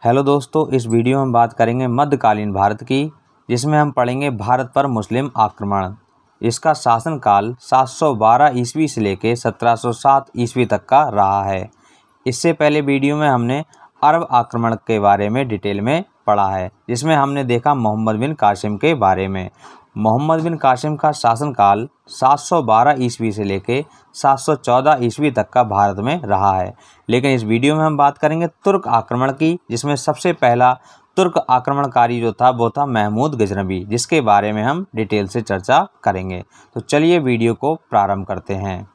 Hello दोस्तों, इस video में हम बात करेंगे मध्यकालीन भारत की, जिसमें हम पढ़ेंगे भारत पर मुस्लिम आक्रमण। इसका शासनकाल 712 ईस्वी से लेकर 1707 ईस्वी तक का रहा है। इससे पहले वीडियो में हमने अरब आक्रमण के बारे में डिटेल में पढ़ा है, जिसमें हमने देखा मोहम्मद बिन कासिम के बारे में। मोहम्मद बिन कासिम का शासनकाल 712 ईस्वी से लेकर 714 ईस्वी तक का भारत में रहा है। लेकिन इस वीडियो में हम बात करेंगे तुर्क आक्रमण की, जिसमें सबसे पहला तुर्क आक्रमणकारी जो था वो था महमूद गजनवी, जिसके बारे में हम डिटेल से चर्चा करेंगे। तो चलिए वीडियो को प्रारंभ करते हैं।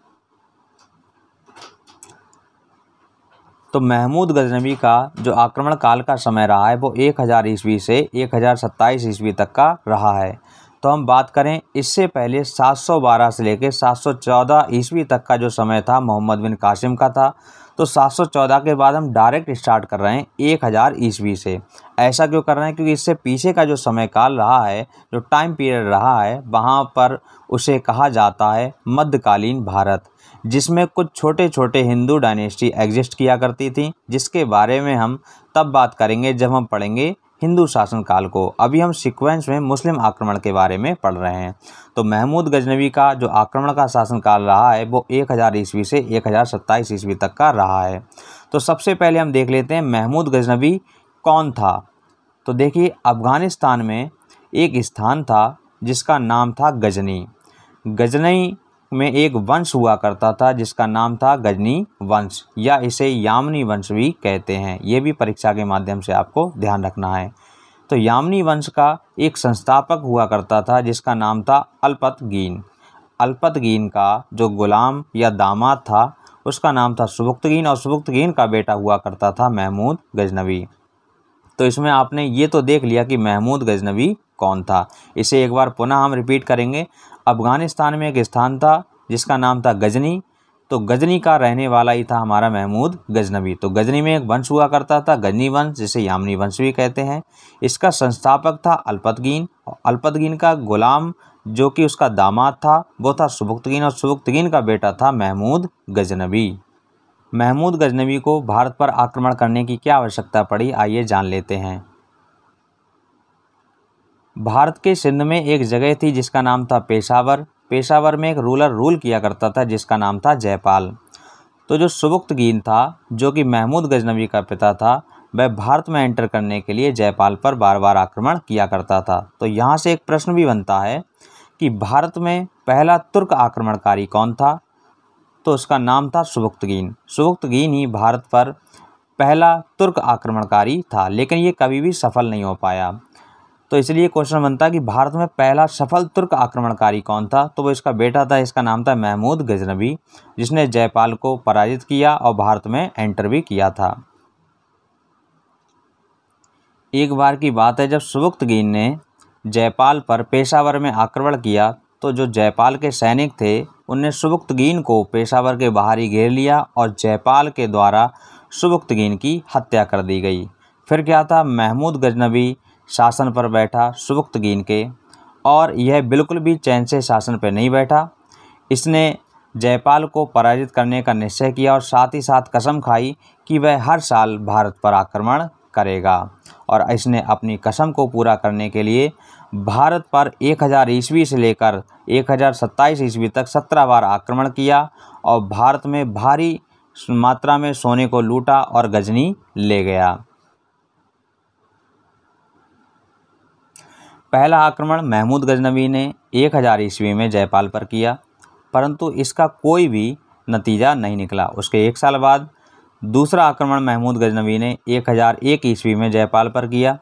तो महमूद गजनवी का जो आक्रमण काल का समय रहा है वो 1000 ईस्वी से 1027 ईस्वी तक का रहा है। तो हम बात करें इससे पहले 712 से लेकर 714 ईस्वी तक का जो समय था मोहम्मद बिन कासिम का था। तो 714 के बाद हम डायरेक्ट स्टार्ट कर रहे हैं 1000 ईस्वी से। ऐसा क्यों कर रहे हैं? क्योंकि इससे पीछे का जो समय काल रहा है, जो टाइम पीरियड रहा है, वहाँ पर उसे कहा जाता है मध्यकालीन भारत, जिसमें कुछ छोटे छोटे हिंदू डायनेस्टी एग्जिस्ट किया करती थी, जिसके बारे में हम तब बात करेंगे जब हम पढ़ेंगे हिंदू शासनकाल को। अभी हम सीक्वेंस में मुस्लिम आक्रमण के बारे में पढ़ रहे हैं। तो महमूद गजनवी का जो आक्रमण का शासनकाल रहा है वो 1000 ईस्वी से 1027 ईस्वी तक का रहा है। तो सबसे पहले हम देख लेते हैं महमूद गजनवी कौन था। तो देखिए, अफ़गानिस्तान में एक स्थान था जिसका नाम था गजनी। गजनी में एक वंश हुआ करता था जिसका नाम था गजनी वंश, या इसे यामनी वंश भी कहते हैं। ये भी परीक्षा के माध्यम से आपको ध्यान रखना है। तो यामनी वंश का एक संस्थापक हुआ करता था जिसका नाम था अल्पतगीन। अल्पतगीन का जो गुलाम या दामाद था उसका नाम था सुबुक्तगीन, और सुबुक्तगीन का बेटा हुआ करता था महमूद गजनवी। तो इसमें आपने ये तो देख लिया कि महमूद गजनवी कौन था। इसे एक बार पुनः हम रिपीट करेंगे। अफ़गानिस्तान में एक स्थान था जिसका नाम था गजनी। तो गजनी का रहने वाला ही था हमारा महमूद गजनवी। तो गजनी में एक वंश हुआ करता था गजनी वंश, जिसे यामनी वंश भी कहते हैं। इसका संस्थापक था अल्पतगीन, और अल्पतगीन का गुलाम जो कि उसका दामाद था वो था सुबुक्तगीन, और सुबुक्तगीन का बेटा था महमूद गजनवी। महमूद गजनवी को भारत पर आक्रमण करने की क्या आवश्यकता पड़ी, आइए जान लेते हैं। भारत के सिंध में एक जगह थी जिसका नाम था पेशावर। पेशावर में एक रूलर रूल किया करता था जिसका नाम था जयपाल। तो जो सुबुक्तगीन था, जो कि महमूद गजनवी का पिता था, वह भारत में एंटर करने के लिए जयपाल पर बार बार आक्रमण किया करता था। तो यहाँ से एक प्रश्न भी बनता है कि भारत में पहला तुर्क आक्रमणकारी कौन था? तो उसका नाम था सुबुक्तगीन। सुबुक्तगीन ही भारत पर पहला तुर्क आक्रमणकारी था, लेकिन ये कभी भी सफल नहीं हो पाया। तो इसलिए क्वेश्चन बनता है कि भारत में पहला सफल तुर्क आक्रमणकारी कौन था? तो वो इसका बेटा था, इसका नाम था महमूद गजनवी, जिसने जयपाल को पराजित किया और भारत में एंटर भी किया था। एक बार की बात है, जब सुबुक्तगीन ने जयपाल पर पेशावर में आक्रमण किया तो जो जयपाल के सैनिक थे उनने सुबुक्तगीन को पेशावर के बाहर ही घेर लिया और जयपाल के द्वारा सुबुक्तगीन की हत्या कर दी गई। फिर क्या था, महमूद गजनवी शासन पर बैठा सुबुक्तगीन के, और यह बिल्कुल भी चैन से शासन पर नहीं बैठा। इसने जयपाल को पराजित करने का निश्चय किया और साथ ही साथ कसम खाई कि वह हर साल भारत पर आक्रमण करेगा। और इसने अपनी कसम को पूरा करने के लिए भारत पर 1000 ईस्वी से लेकर 1027 ईस्वी तक 17 बार आक्रमण किया और भारत में भारी मात्रा में सोने को लूटा और गजनी ले गया। पहला आक्रमण महमूद गजनवी ने 1000 ईस्वी में जयपाल पर किया, परंतु इसका कोई भी नतीजा नहीं निकला। उसके एक साल बाद दूसरा आक्रमण महमूद गजनवी ने 1001 ईस्वी में जयपाल पर किया,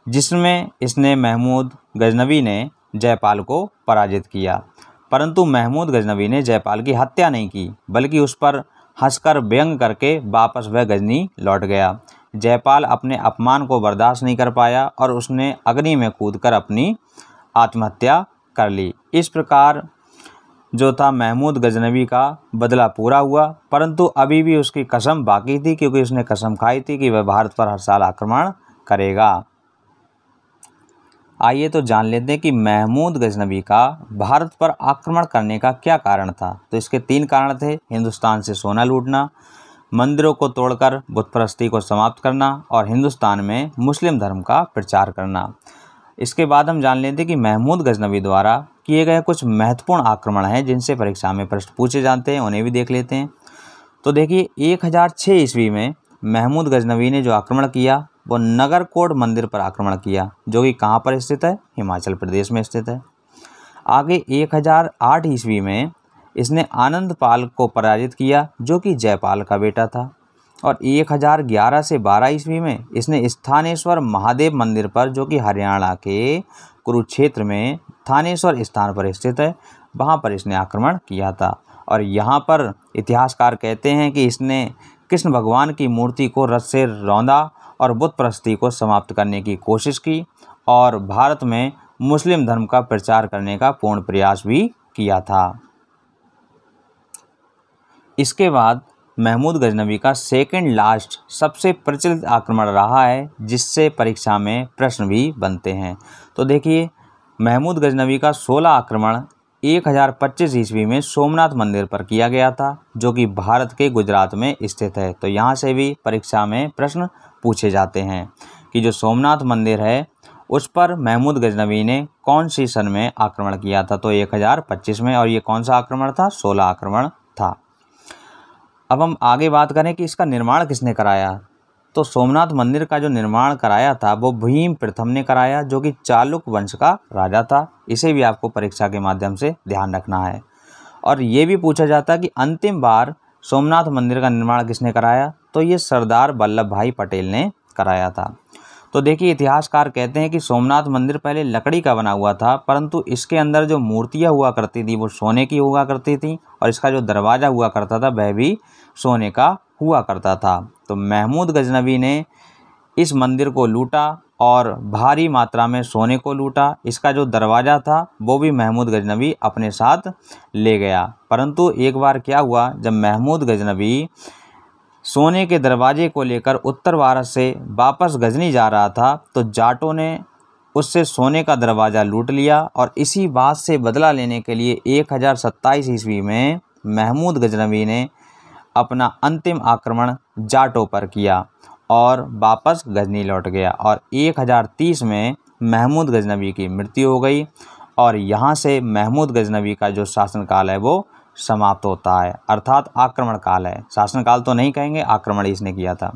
जिसमें इसने महमूद गजनवी ने जयपाल को पराजित किया। परंतु महमूद गजनवी ने जयपाल की हत्या नहीं की, बल्कि उस पर हंसकर व्यंग करके वापस वह गजनी लौट गया। जयपाल अपने अपमान को बर्दाश्त नहीं कर पाया और उसने अग्नि में कूदकर अपनी आत्महत्या कर ली। इस प्रकार जो था महमूद गजनवी का बदला पूरा हुआ, परंतु अभी भी उसकी कसम बाकी थी, क्योंकि उसने कसम खाई थी कि वह भारत पर हर साल आक्रमण करेगा। आइए तो जान लेते हैं कि महमूद गजनवी का भारत पर आक्रमण करने का क्या कारण था। तो इसके 3 कारण थे। हिंदुस्तान से सोना लूटना, मंदिरों को तोड़कर बुत परस्ती को समाप्त करना और हिंदुस्तान में मुस्लिम धर्म का प्रचार करना। इसके बाद हम जान लेते हैं कि महमूद गजनवी द्वारा किए गए कुछ महत्वपूर्ण आक्रमण हैं जिनसे परीक्षा में प्रश्न पूछे जाते हैं, उन्हें भी देख लेते हैं। तो देखिए 1006 ईस्वी में महमूद गजनवी ने जो आक्रमण किया वो नगरकोट मंदिर पर आक्रमण किया, जो कि कहाँ पर स्थित है, हिमाचल प्रदेश में स्थित है। आगे 1008 ईस्वी में इसने आनंदपाल को पराजित किया, जो कि जयपाल का बेटा था। और 1011 से 12 ईस्वी में इसने स्थानेश्वर महादेव मंदिर पर, जो कि हरियाणा के कुरुक्षेत्र में थानेश्वर स्थान पर स्थित है, वहाँ पर इसने आक्रमण किया था। और यहाँ पर इतिहासकार कहते हैं कि इसने कृष्ण भगवान की मूर्ति को रथ से रौंदा और बुत परस्ती को समाप्त करने की कोशिश की और भारत में मुस्लिम धर्म का प्रचार करने का पूर्ण प्रयास भी किया था। इसके बाद महमूद गजनवी का सेकंड लास्ट सबसे प्रचलित आक्रमण रहा है, जिससे परीक्षा में प्रश्न भी बनते हैं। तो देखिए महमूद गजनवी का 16 आक्रमण 1025 ईस्वी में सोमनाथ मंदिर पर किया गया था, जो कि भारत के गुजरात में स्थित है। तो यहाँ से भी परीक्षा में प्रश्न पूछे जाते हैं कि जो सोमनाथ मंदिर है उस पर महमूद गजनवी ने कौन सी सन में आक्रमण किया था। तो 1025 में, और ये कौन सा आक्रमण था, 16 आक्रमण था। अब हम आगे बात करें कि इसका निर्माण किसने कराया। तो सोमनाथ मंदिर का जो निर्माण कराया था वो भीम प्रथम ने कराया, जो कि चालुक्य वंश का राजा था। इसे भी आपको परीक्षा के माध्यम से ध्यान रखना है। और ये भी पूछा जाता है कि अंतिम बार सोमनाथ मंदिर का निर्माण किसने कराया। तो ये सरदार वल्लभ भाई पटेल ने कराया था। तो देखिए इतिहासकार कहते हैं कि सोमनाथ मंदिर पहले लकड़ी का बना हुआ था, परंतु इसके अंदर जो मूर्तियाँ हुआ करती थी वो सोने की हुआ करती थी और इसका जो दरवाज़ा हुआ करता था वह भी सोने का हुआ करता था। तो महमूद गजनवी ने इस मंदिर को लूटा और भारी मात्रा में सोने को लूटा। इसका जो दरवाज़ा था वो भी महमूद गजनवी अपने साथ ले गया। परंतु एक बार क्या हुआ, जब महमूद गजनवी सोने के दरवाजे को लेकर उत्तर भारत से वापस गजनी जा रहा था तो जाटों ने उससे सोने का दरवाज़ा लूट लिया और इसी बात से बदला लेने के लिए 1027 ईस्वी में महमूद गजनवी ने अपना अंतिम आक्रमण जाटों पर किया और वापस गजनी लौट गया। और 1030 में महमूद गजनवी की मृत्यु हो गई और यहाँ से महमूद गजनवी का जो शासनकाल है वो समाप्त होता है, अर्थात आक्रमण काल है। शासनकाल तो नहीं कहेंगे, आक्रमण इसने किया था।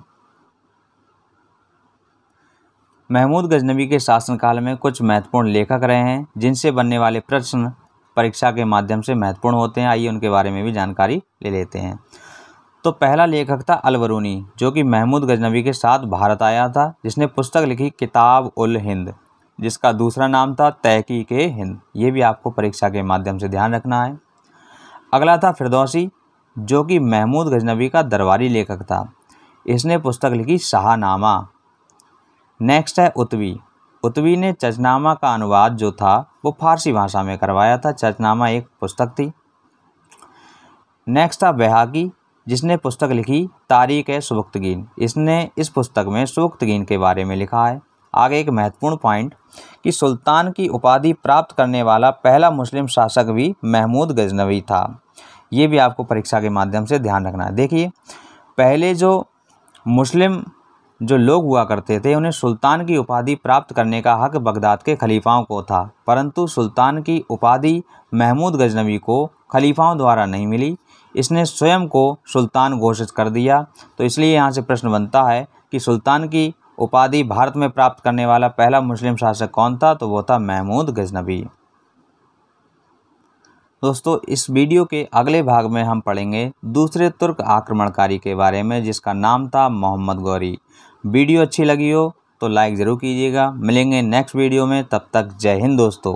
महमूद गजनवी के शासनकाल में कुछ महत्वपूर्ण लेखक रहे हैं जिनसे बनने वाले प्रश्न परीक्षा के माध्यम से महत्वपूर्ण होते हैं। आइए उनके बारे में भी जानकारी ले लेते हैं। तो पहला लेखक था अलबरूनी, जो कि महमूद गजनवी के साथ भारत आया था, जिसने पुस्तक लिखी किताब उल हिंद, जिसका दूसरा नाम था तहकीके हिंद। ये भी आपको परीक्षा के माध्यम से ध्यान रखना है। अगला था फिरदौसी, जो कि महमूद गजनवी का दरबारी लेखक था। इसने पुस्तक लिखी शाहनामा। नेक्स्ट है उत्वी। उत्वी ने चचनामा का अनुवाद जो था वो फारसी भाषा में करवाया था। चचनामा एक पुस्तक थी। नेक्स्ट था बैहाकी, जिसने पुस्तक लिखी तारीख ए सुबक्तगीन। इसने इस पुस्तक में सुबक्तगीन के बारे में लिखा है। आगे एक महत्वपूर्ण पॉइंट कि सुल्तान की उपाधि प्राप्त करने वाला पहला मुस्लिम शासक भी महमूद गजनवी था। ये भी आपको परीक्षा के माध्यम से ध्यान रखना है। देखिए पहले जो मुस्लिम जो लोग हुआ करते थे उन्हें सुल्तान की उपाधि प्राप्त करने का हक बगदाद के खलीफाओं को था, परंतु सुल्तान की उपाधि महमूद गजनवी को खलीफाओं द्वारा नहीं मिली। इसने स्वयं को सुल्तान घोषित कर दिया। तो इसलिए यहाँ से प्रश्न बनता है कि सुल्तान की उपाधि भारत में प्राप्त करने वाला पहला मुस्लिम शासक कौन था। तो वो था महमूद गजनवी। दोस्तों इस वीडियो के अगले भाग में हम पढ़ेंगे दूसरे तुर्क आक्रमणकारी के बारे में, जिसका नाम था मोहम्मद गौरी। वीडियो अच्छी लगी हो तो लाइक ज़रूर कीजिएगा। मिलेंगे नेक्स्ट वीडियो में, तब तक जय हिंद दोस्तों।